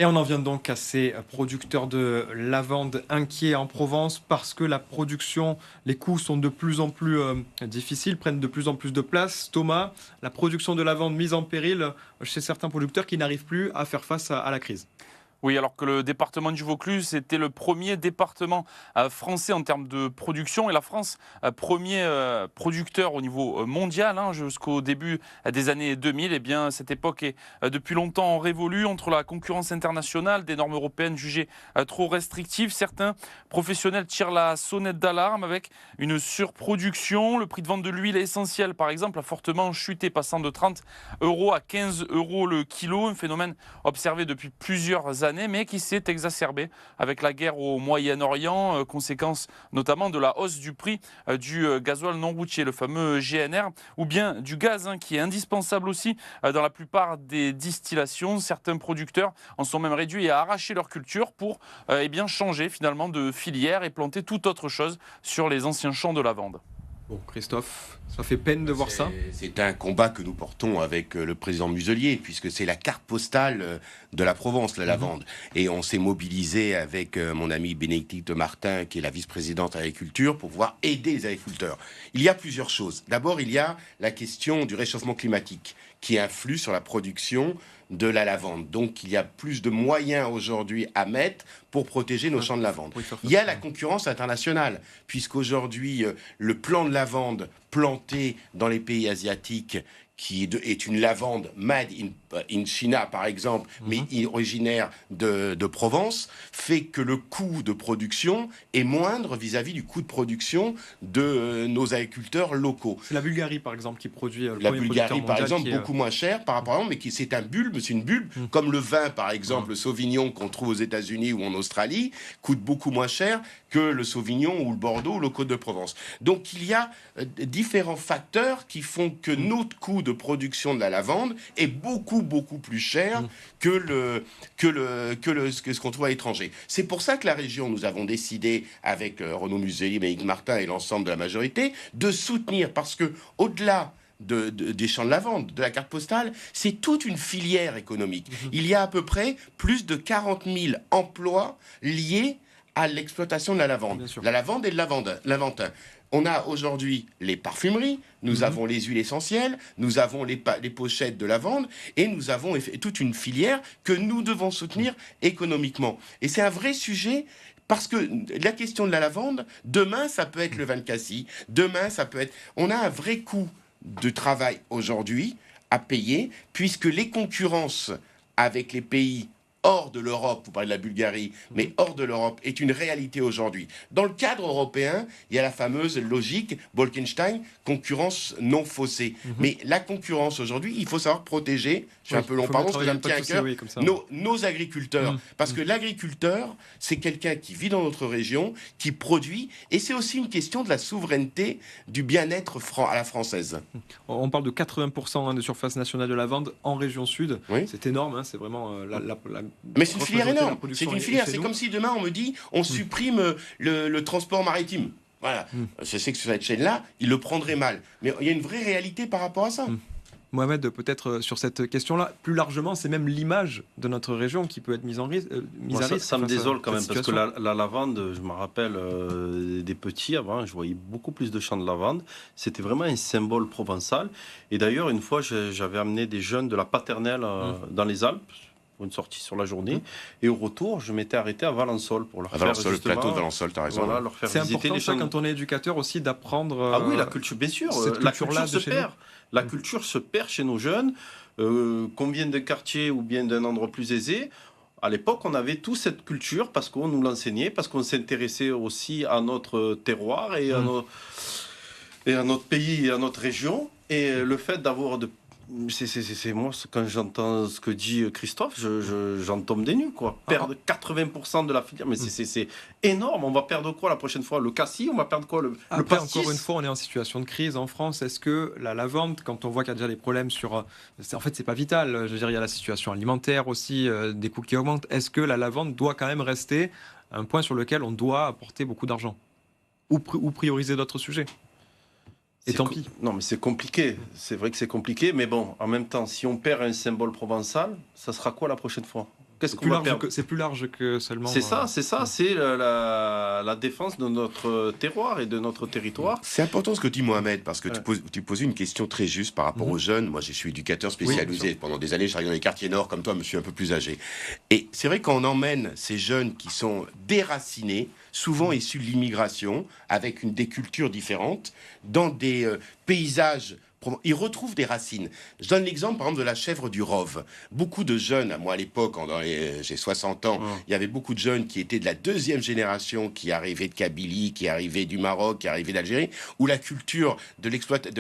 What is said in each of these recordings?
Et on en vient donc à ces producteurs de lavande inquiets en Provence parce que la production, les coûts sont de plus en plus difficiles, prennent de plus en plus de place. Thomas, la production de lavande mise en péril chez certains producteurs qui n'arrivent plus à faire face à la crise. Oui, alors que le département du Vaucluse était le premier département français en termes de production et la France, premier producteur au niveau mondial jusqu'au début des années 2000. Eh bien, cette époque est depuis longtemps révolue entre la concurrence internationale, des normes européennes jugées trop restrictives. Certains professionnels tirent la sonnette d'alarme avec une surproduction. Le prix de vente de l'huile essentielle, par exemple, a fortement chuté, passant de 30 euros à 15 euros le kilo, un phénomène observé depuis plusieurs années, mais qui s'est exacerbé avec la guerre au Moyen-Orient, conséquence notamment de la hausse du prix du gasoil non routier, le fameux GNR, ou bien du gaz, qui est indispensable aussi dans la plupart des distillations. Certains producteurs en sont même réduits à arracher leur culture pour changer finalement de filière et planter tout autre chose sur les anciens champs de lavande. Bon, Christophe, ça fait peine de voir ça. C'est un combat que nous portons avec le président Muselier, puisque c'est la carte postale de la Provence, la lavande. Et on s'est mobilisé avec mon ami Bénédicte Martin, qui est la vice-présidente agriculture, pour pouvoir aider les agriculteurs. Il y a plusieurs choses. D'abord, il y a la question du réchauffement climatique, qui influe sur la production de la lavande. Donc, il y a plus de moyens aujourd'hui à mettre pour protéger nos champs de lavande. Il y a la concurrence internationale, puisqu'aujourd'hui, le plan de lavande planté dans les pays asiatiques, qui est une lavande made in China, par exemple, mais originaire de Provence, fait que le coût de production est moindre vis-à-vis du coût de production de nos agriculteurs locaux. C'est la Bulgarie, par exemple, qui produit le La premier producteur Bulgarie, par mondial exemple, beaucoup moins cher par rapport à mais c'est un bulbe, c'est une bulbe, comme le vin, par exemple, le Sauvignon qu'on trouve aux États-Unis ou en Australie, coûte beaucoup moins cher que le Sauvignon ou le Bordeaux ou le Côte de Provence. Donc il y a différents facteurs qui font que notre coût de production de la lavande est beaucoup plus cher que ce qu'on trouve à l'étranger. C'est pour ça que la région, nous avons décidé avec Renaud Muselier, Bénédicte Martin et l'ensemble de la majorité de soutenir, parce que au-delà des champs de lavande, de la carte postale, c'est toute une filière économique. Il y a à peu près plus de 40 000 emplois liés à l'exploitation de la lavande. La lavande et le lavantin. On a aujourd'hui les parfumeries, nous avons les huiles essentielles, nous avons les pochettes de lavande, et nous avons toute une filière que nous devons soutenir économiquement. Et c'est un vrai sujet. Parce que la question de la lavande, demain, ça peut être le vin de cassis, demain, ça peut être... On a un vrai coût de travail aujourd'hui à payer, puisque les concurrences avec les pays hors de l'Europe, vous parlez de la Bulgarie, mais hors de l'Europe, est une réalité aujourd'hui. Dans le cadre européen, il y a la fameuse logique Bolkestein, concurrence non faussée. Mais la concurrence aujourd'hui, il faut savoir protéger, je suis un peu long, pardon, parce que ça me tient à cœur, nos agriculteurs. Parce que l'agriculteur, c'est quelqu'un qui vit dans notre région, qui produit, et c'est aussi une question de la souveraineté, du bien-être à la française. On parle de 80% de surface nationale de lavande en région sud. Oui. C'est énorme, c'est vraiment mais c'est une filière énorme. C'est une filière. C'est comme si demain on me dit on supprime le transport maritime. Voilà. Je sais que sur cette chaîne-là, ils le prendraient mal. Mais il y a une vraie réalité par rapport à ça. Mohamed, peut-être sur cette question-là, plus largement, c'est même l'image de notre région qui peut être mise à risque. Ça me désole quand même, parce que la lavande, je me rappelle des petits avant, je voyais beaucoup plus de champs de lavande. C'était vraiment un symbole provençal. Et d'ailleurs, une fois, j'avais amené des jeunes de la paternelle dans les Alpes, pour une sortie sur la journée, et au retour, je m'étais arrêté à Valençol pour leur faire le plateau de Valençol, t'as raison. Voilà, leur faire visiter les champs. Quand on est éducateur aussi, d'apprendre. Ah oui, la culture, bien sûr. La culture se perd. La culture se perd chez nos jeunes. Qu'on vienne d'un quartier ou bien d'un endroit plus aisé. À l'époque, on avait toute cette culture parce qu'on nous l'enseignait, parce qu'on s'intéressait aussi à notre terroir et à notre pays et à notre région. Et le fait d'avoir c'est moi, quand j'entends ce que dit Christophe, j'en tombe des nues, quoi. Perdre 80% de la filière, mais c'est énorme. On va perdre quoi la prochaine fois? Le cassis? On va perdre quoi? Le pastis? Encore une fois, on est en situation de crise en France. Est-ce que la lavande, quand on voit qu'il y a déjà des problèmes sur... En fait, c'est pas vital. Je veux dire, il y a la situation alimentaire aussi, des coûts qui augmentent. Est-ce que la lavande doit quand même rester un point sur lequel on doit apporter beaucoup d'argent? Ou prioriser d'autres sujets? Et tant pis. Non, mais c'est compliqué. C'est vrai que c'est compliqué. Mais bon, en même temps, si on perd un symbole provençal, ça sera quoi la prochaine fois? Qu'est-ce qu'on va perdre? C'est plus large que seulement... C'est ça, c'est la défense de notre terroir et de notre territoire. C'est important ce que dit Mohamed, parce que tu poses une question très juste par rapport aux jeunes. Moi, je suis éducateur spécialisé. Pendant des années, je travaille dans les quartiers nord, comme toi, je suis un peu plus âgé. Et c'est vrai qu'on emmène ces jeunes qui sont déracinés, souvent issus de l'immigration, avec des cultures différentes, dans des paysages. Ils retrouvent des racines. Je donne l'exemple, par exemple, de la chèvre du Rove. Beaucoup de jeunes, moi à l'époque, j'ai 60 ans, il y avait beaucoup de jeunes qui étaient de la deuxième génération, qui arrivaient de Kabylie, qui arrivaient du Maroc, qui arrivaient d'Algérie, où la culture de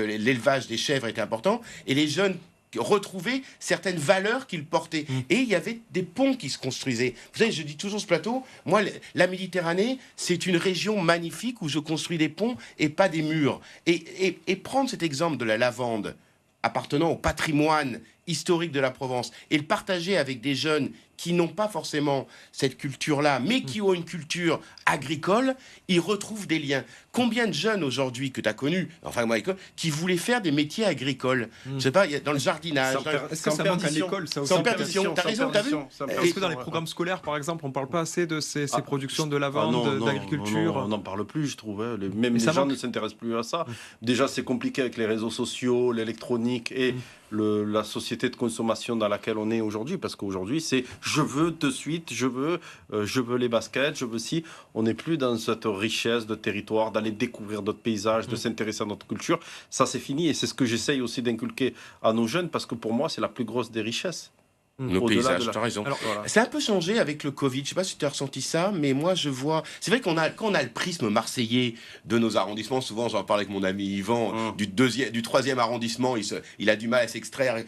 l'élevage des chèvres était importante, et les jeunes retrouver certaines valeurs qu'il portait. Et il y avait des ponts qui se construisaient. Vous savez, je dis toujours ce plateau, moi, la Méditerranée, c'est une région magnifique où je construis des ponts et pas des murs. Et prendre cet exemple de la lavande appartenant au patrimoine historique de la Provence et le partager avec des jeunes qui n'ont pas forcément cette culture-là, mais qui ont une culture agricole, ils retrouvent des liens. Combien de jeunes aujourd'hui que tu as connus, enfin moi, qui voulaient faire des métiers agricoles? Je sais pas, dans le jardinage. Est-ce que ça manque à l'école, ça aussi? Sans perdition, t'as raison, t'as vu? Est-ce que dans les programmes scolaires, par exemple, on parle pas assez de ces productions de lavande, d'agriculture? On n'en parle plus, je trouve. Même les gens ne s'intéressent plus à ça. Déjà, c'est compliqué avec les réseaux sociaux, l'électronique et la société de consommation dans laquelle on est aujourd'hui, parce qu'aujourd'hui, c'est je veux de suite, je veux les baskets, je veux si. On n'est plus dans cette richesse de territoire, d'aller découvrir d'autres paysages, de s'intéresser à notre culture. Ça, c'est fini, et c'est ce que j'essaye aussi d'inculquer à nos jeunes, parce que pour moi, c'est la plus grosse des richesses. Nos paysages, tu as raison. Alors, voilà. C'est un peu changé avec le Covid. Je ne sais pas si tu as ressenti ça, mais moi, je vois... C'est vrai quand on a le prisme marseillais de nos arrondissements, souvent, j'en parle avec mon ami Yvan, du 3e arrondissement, il a du mal à s'extraire.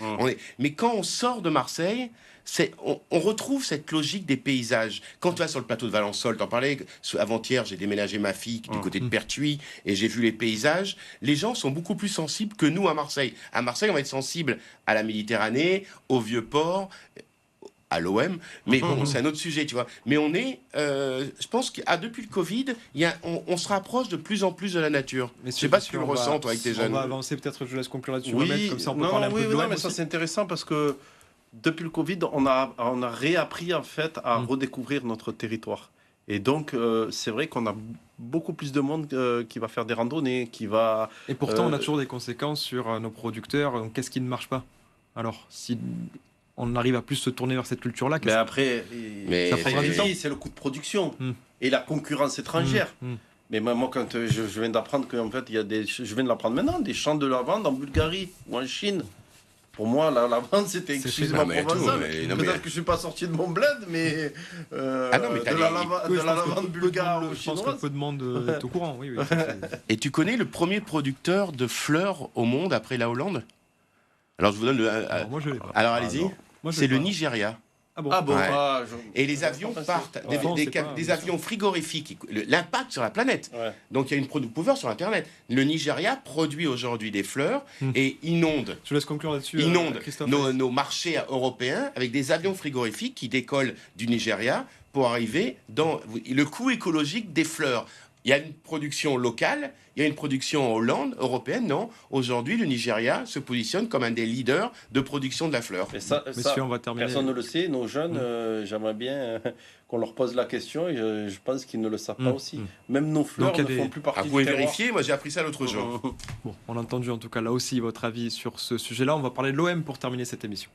Mais quand on sort de Marseille... On retrouve cette logique des paysages. Quand tu vas sur le plateau de Valençol, t'en parlais, avant-hier, j'ai déménagé ma fille du côté de Pertuis et j'ai vu les paysages. Les gens sont beaucoup plus sensibles que nous à Marseille. À Marseille, on va être sensible à la Méditerranée, au Vieux-Port, à l'OM, mais bon, c'est un autre sujet, tu vois. Mais on est, je pense que depuis le Covid, on se rapproche de plus en plus de la nature. Je ne sais pas si tu le ressens, toi, avec tes jeunes. On va avancer, peut-être, je laisse conclure là-dessus. Oui, comme ça, on peut parler un peu de l'OM. mais ça, c'est intéressant parce que depuis le Covid, on a réappris en fait à redécouvrir notre territoire. Et donc, c'est vrai qu'on a beaucoup plus de monde qui va faire des randonnées, qui va... Et pourtant, on a toujours des conséquences sur nos producteurs. Donc, qu'est-ce qui ne marche pas? Alors, si on arrive à plus se tourner vers cette culture-là... Mais après, ça prendra du temps. C'est le coût de production et la concurrence étrangère. Mais moi, quand je viens d'apprendre qu'en fait, je viens de l'apprendre maintenant, des champs de lavande en Bulgarie ou en Chine. Pour moi, la lavande, c'était exclusivement provençal. Peut-être que je ne suis pas sorti de mon bled, mais, de la lavande bulgare ou chinoise. Je pense que peu de monde est au courant. Oui. Et tu connais le premier producteur de fleurs au monde après la Hollande? Alors, je vous donne le... moi, je l'ai pas. Alors, allez-y. C'est le Nigeria. Ah bon. Ouais. Et les avions partent, des avions frigorifiques, l'impact sur la planète. Ouais. Donc il y a vous pouvez voir sur Internet. Le Nigeria produit aujourd'hui des fleurs et inonde. Je laisse conclure là-dessus. Inonde nos marchés européens avec des avions frigorifiques qui décollent du Nigeria pour arriver dans le coût écologique des fleurs. Il y a une production locale, il y a une production en Hollande, européenne, non. Aujourd'hui, le Nigeria se positionne comme un des leaders de production de la fleur. Mais ça, Messieurs, on va terminer. Personne ne le sait. Nos jeunes, j'aimerais bien qu'on leur pose la question et je pense qu'ils ne le savent pas aussi. Même nos fleurs ne font plus partie du terroir. Vous pouvez vérifier, moi j'ai appris ça l'autre jour. Bon, on a entendu en tout cas là aussi votre avis sur ce sujet-là. On va parler de l'OM pour terminer cette émission.